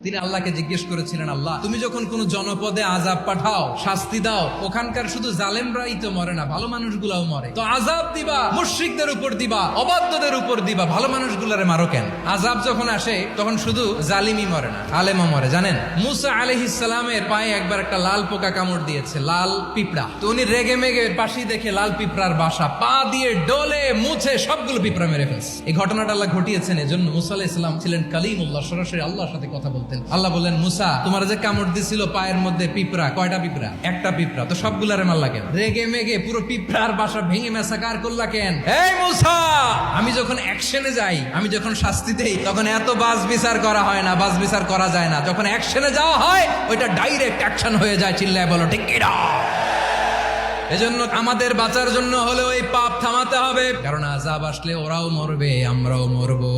তিনি আল্লাহকে জিজ্ঞেস করেছিলেন, আল্লাহ তুমি যখন কোন জনপদে আযাব পাঠাও, শাস্তি দাও, ওখানকার শুধু জালেমরাই তো মরে না, ভালো মানুষগুলাও মরে, তো আযাব দিবা মুশরিকদের উপর দিবা, অবাধ্যদের উপর দিবা, ভালো মানুষগুলারে মারো কেন? আযাব যখন আসে তখন শুধু জালিমই মরে না, আলেমও মরে। জানেন, মুসা আলাইহিস সালামের পায়ে একবার একটা লাল পোকা কামড় দিয়েছে, লাল পিঁপড়া। তো উনি রেগে মেগে পাশি দেখে লাল পিঁপড়ার বাসা, পা দিয়ে ডলে মুছে সবগুলো পিঁপড়া মেরে ফেলছে। এই ঘটনাটা আল্লাহ ঘটিয়েছেন, এজন্য মুসা আলাইহিস সালাম ছিলেন কালিমুল্লাহ, সরাসরি আল্লাহর সাথে কথা বলতেন। আল্লাহ বললেন, মুসা তোমার যে কামড় দিছিল পায়ের মধ্যে পিঁপড়া, কয়টা পিঁপড়া? একটা পিঁপড়া, তো সবগুলারে মারলা কেন? রেগে মেগে পুরো পিঁপড়ার বাসা ভেঙে মেসাকার করলা কেন? এই মুসা, আমি যখন অ্যাকশনে যাই, আমি যখন শাস্তি দেই, তখন এত বাস বিচার করা হয় না, বাস বিচার করা যায় না। যখন অ্যাকশনে যাওয়া হয়, ওইটা ডাইরেক্ট অ্যাকশন হয়ে যায়। চিল্লায় বলো ঠিক কি না? এজন্য আমাদের বাঁচার জন্য হলে ওই পাপ থামাতে হবে, কারণ আযাব আসলে ওরাও মরবে, আমরাও মরবো।